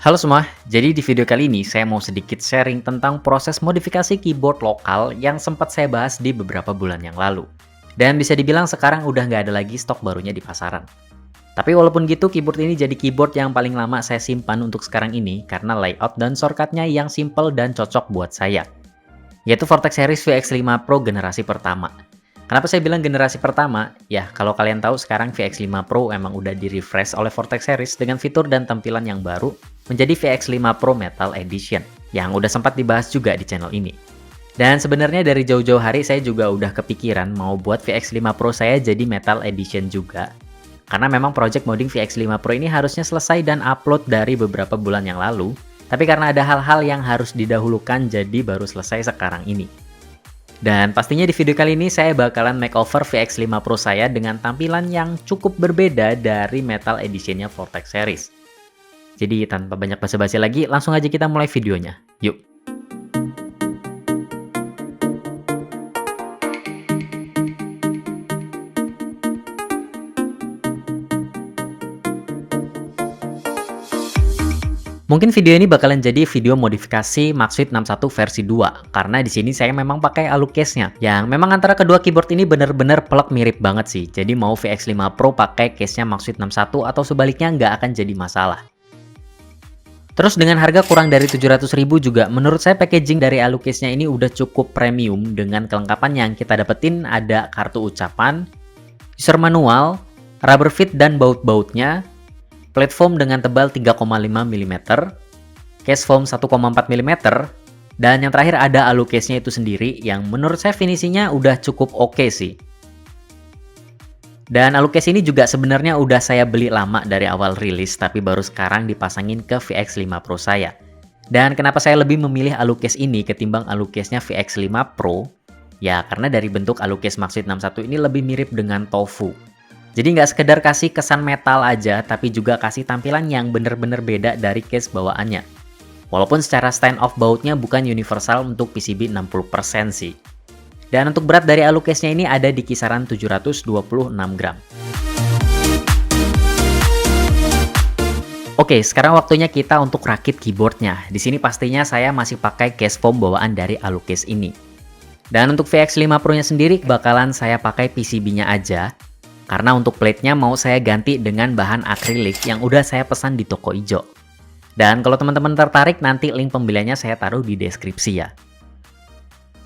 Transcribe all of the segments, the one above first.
Halo semua, jadi di video kali ini saya mau sedikit sharing tentang proses modifikasi keyboard lokal yang sempat saya bahas di beberapa bulan yang lalu. Dan bisa dibilang sekarang udah nggak ada lagi stok barunya di pasaran. Tapi walaupun gitu, keyboard ini jadi keyboard yang paling lama saya simpan untuk sekarang ini karena layout dan shortcutnya yang simple dan cocok buat saya. Yaitu Vortex Series VX5 Pro generasi pertama. Kenapa saya bilang generasi pertama? Ya, kalau kalian tahu sekarang VX5 Pro emang udah di-refresh oleh Vortex Series dengan fitur dan tampilan yang baru menjadi VX5 Pro Metal Edition, yang udah sempat dibahas juga di channel ini. Dan sebenarnya dari jauh-jauh hari saya juga udah kepikiran mau buat VX5 Pro saya jadi Metal Edition juga. Karena memang project modding VX5 Pro ini harusnya selesai dan upload dari beberapa bulan yang lalu, tapi karena ada hal-hal yang harus didahulukan jadi baru selesai sekarang ini. Dan pastinya di video kali ini saya bakalan makeover VX5 Pro saya dengan tampilan yang cukup berbeda dari Metal Edition-nya Vortex Series. Jadi tanpa banyak basa-basi lagi, langsung aja kita mulai videonya. Yuk! Mungkin video ini bakalan jadi video modifikasi Maxswitch 61 versi 2, karena di sini saya memang pakai alu case-nya, yang memang antara kedua keyboard ini bener-bener plek mirip banget sih. Jadi mau VX5 Pro pakai case-nya Maxswitch 61 atau sebaliknya nggak akan jadi masalah. Terus dengan harga kurang dari 700.000 juga, menurut saya packaging dari alu case-nya ini udah cukup premium dengan kelengkapan yang kita dapetin ada kartu ucapan, user manual, rubber fit dan baut-bautnya, platform dengan tebal 3,5 mm, case foam 1,4 mm, dan yang terakhir ada alu case-nya itu sendiri yang menurut saya finishingnya udah cukup oke sih. Dan alu case ini juga sebenarnya udah saya beli lama dari awal rilis, tapi baru sekarang dipasangin ke VX5 Pro saya. Dan kenapa saya lebih memilih alu case ini ketimbang alu case-nya VX5 Pro? Ya karena dari bentuk alu case Maxswitch 61 ini lebih mirip dengan tofu. Jadi nggak sekedar kasih kesan metal aja, tapi juga kasih tampilan yang bener-bener beda dari case bawaannya. Walaupun secara stand off bautnya bukan universal untuk PCB 60% sih. Dan untuk berat dari alu case-nya ini ada di kisaran 726 gram. Oke, sekarang waktunya kita untuk rakit keyboardnya. Di sini pastinya saya masih pakai case foam bawaan dari alu case ini. Dan untuk VX5 Pro-nya sendiri bakalan saya pakai PCB-nya aja. Karena untuk plate-nya mau saya ganti dengan bahan akrilik yang udah saya pesan di toko ijo. Dan kalau teman-teman tertarik, nanti link pembeliannya saya taruh di deskripsi ya.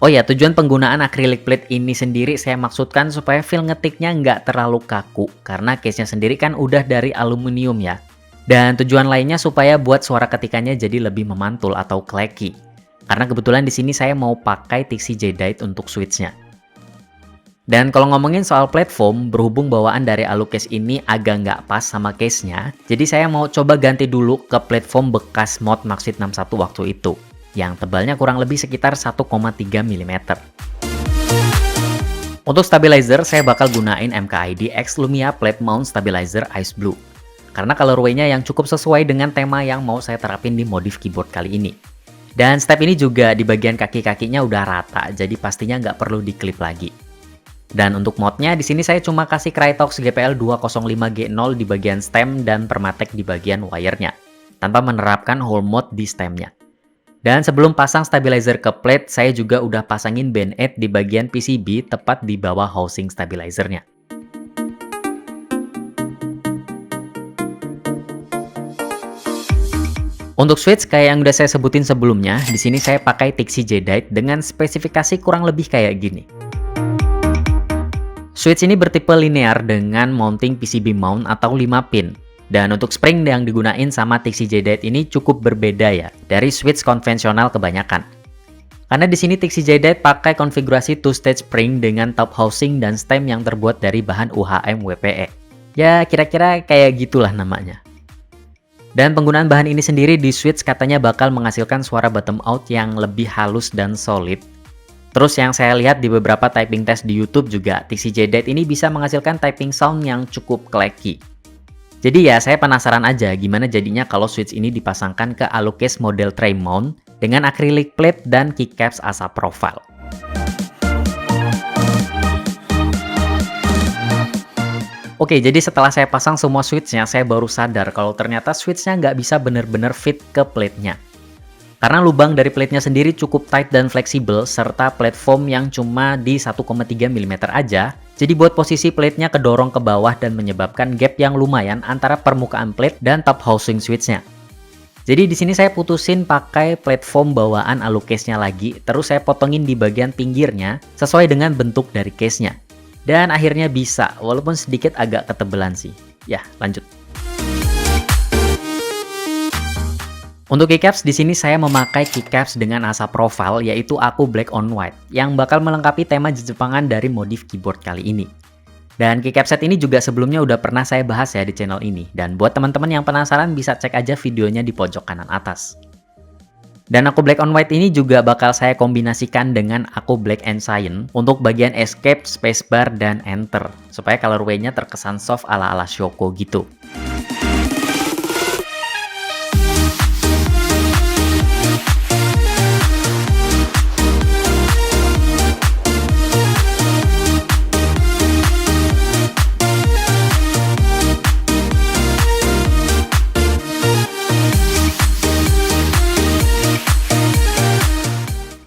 Oh ya, tujuan penggunaan akrilik plate ini sendiri saya maksudkan supaya feel ngetiknya nggak terlalu kaku. Karena case-nya sendiri kan udah dari aluminium ya. Dan tujuan lainnya supaya buat suara ketikannya jadi lebih memantul atau clacky. Karena kebetulan di sini saya mau pakai Tixi Jadeite untuk switch-nya. Dan kalau ngomongin soal platform, berhubung bawaan dari alu case ini agak nggak pas sama case-nya, jadi saya mau coba ganti dulu ke platform bekas mod Maxswitch 61 waktu itu, yang tebalnya kurang lebih sekitar 1,3 mm. Untuk stabilizer, saya bakal gunain MKID X Lumia Plate Mount Stabilizer Ice Blue, karena colorway-nya yang cukup sesuai dengan tema yang mau saya terapin di modif keyboard kali ini. Dan step ini juga di bagian kaki-kakinya udah rata, jadi pastinya nggak perlu diklip lagi. Dan untuk modnya di sini saya cuma kasih Krytox GPL 205G0 di bagian stem dan Permatex di bagian wire-nya, tanpa menerapkan hole mod di stemnya. Dan sebelum pasang stabilizer ke plate, saya juga udah pasangin band aid di bagian PCB tepat di bawah housing stabilizer-nya. Untuk switch kayak yang udah saya sebutin sebelumnya, di sini saya pakai Tixi Jadeite dengan spesifikasi kurang lebih kayak gini. Switch ini bertipe linear dengan mounting PCB mount atau 5 pin. Dan untuk spring yang digunain sama Tixi Jadeite ini cukup berbeda ya dari switch konvensional kebanyakan. Karena di sini Tixi Jadeite pakai konfigurasi two-stage spring dengan top housing dan stem yang terbuat dari bahan UHM WPE. Ya kira-kira kayak gitulah namanya. Dan penggunaan bahan ini sendiri di switch katanya bakal menghasilkan suara bottom out yang lebih halus dan solid. Terus yang saya lihat di beberapa typing test di YouTube juga, Tixi Jadeite ini bisa menghasilkan typing sound yang cukup clacky. Jadi ya saya penasaran aja gimana jadinya kalau switch ini dipasangkan ke alu case model tray mount dengan acrylic plate dan keycaps asap profile. Oke, jadi setelah saya pasang semua switch-nya, saya baru sadar kalau ternyata switch-nya nggak bisa benar-benar fit ke plate-nya. Karena lubang dari plate-nya sendiri cukup tight dan fleksibel, serta platform yang cuma di 1,3 mm aja, jadi buat posisi plate-nya kedorong ke bawah dan menyebabkan gap yang lumayan antara permukaan plate dan top housing switch-nya. Jadi di sini saya putusin pakai platform bawaan alu case-nya lagi, terus saya potongin di bagian pinggirnya sesuai dengan bentuk dari case-nya. Dan akhirnya bisa, walaupun sedikit agak ketebelan sih. Ya, lanjut. Untuk keycaps di sini saya memakai keycaps dengan asa profile yaitu aku black on white yang bakal melengkapi tema Jepangan dari modif keyboard kali ini. Dan keycap set ini juga sebelumnya udah pernah saya bahas ya di channel ini. Dan buat teman-teman yang penasaran bisa cek aja videonya di pojok kanan atas. Dan aku black on white ini juga bakal saya kombinasikan dengan aku black and cyan untuk bagian escape, spacebar, dan enter. Supaya colorway-nya terkesan soft ala-ala Shoko gitu.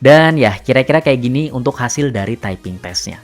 Dan ya, kira-kira kayak gini untuk hasil dari typing testnya.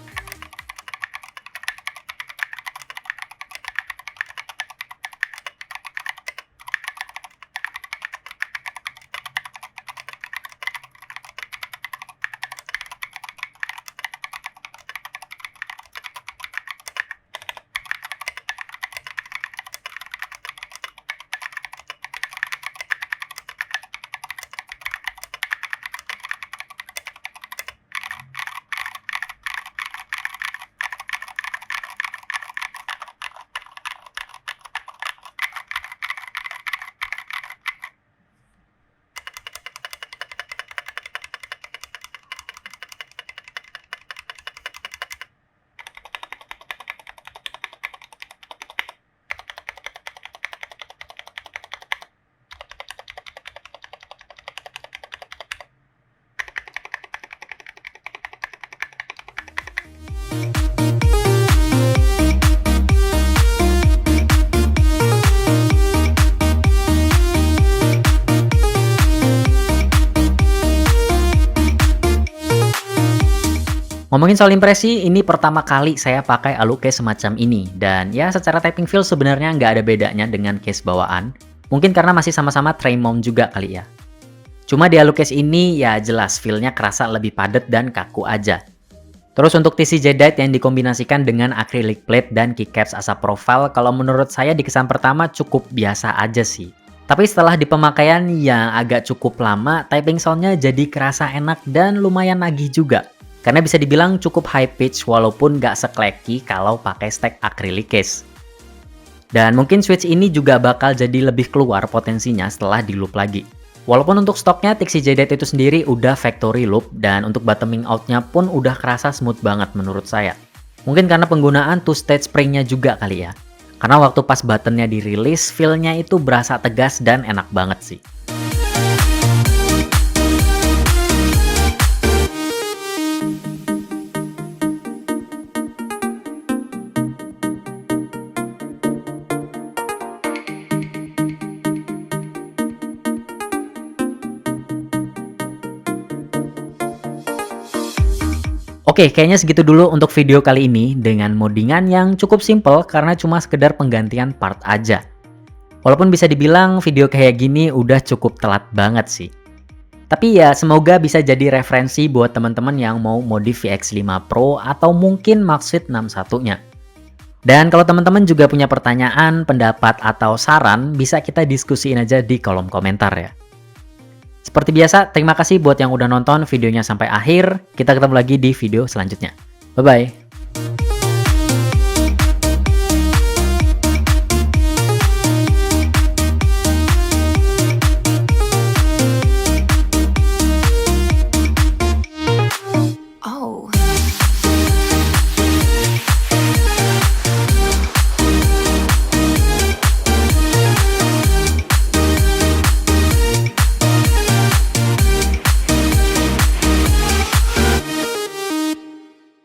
Ngomongin soal impresi, ini pertama kali saya pakai alu case semacam ini. Dan ya secara typing feel sebenarnya nggak ada bedanya dengan case bawaan. Mungkin karena masih sama-sama tray mount juga kali ya. Cuma di alu case ini ya jelas feel-nya kerasa lebih padat dan kaku aja. Terus untuk TCJ Dite yang dikombinasikan dengan acrylic plate dan keycaps asa profile, kalau menurut saya di kesan pertama cukup biasa aja sih. Tapi setelah di pemakaian yang agak cukup lama, typing sound-nya jadi kerasa enak dan lumayan nagih juga. Karena bisa dibilang cukup high pitch walaupun nggak sekleki kalau pakai stack acrylic case. Dan mungkin switch ini juga bakal jadi lebih keluar potensinya setelah di loop lagi. Walaupun untuk stoknya TCJ Dite itu sendiri udah factory loop dan untuk bottoming out-nya pun udah kerasa smooth banget menurut saya. Mungkin karena penggunaan two-stage spring-nya juga kali ya. Karena waktu pas buttonnya dirilis, feel-nya itu berasa tegas dan enak banget sih. Oke, kayaknya segitu dulu untuk video kali ini dengan moddingan yang cukup simple karena cuma sekedar penggantian part aja. Walaupun bisa dibilang video kayak gini udah cukup telat banget sih. Tapi ya semoga bisa jadi referensi buat teman-teman yang mau modif VX5 Pro atau mungkin Maxfit 61-nya. Dan kalau teman-teman juga punya pertanyaan, pendapat, atau saran, bisa kita diskusiin aja di kolom komentar ya. Seperti biasa, terima kasih buat yang udah nonton videonya sampai akhir. Kita ketemu lagi di video selanjutnya. Bye-bye.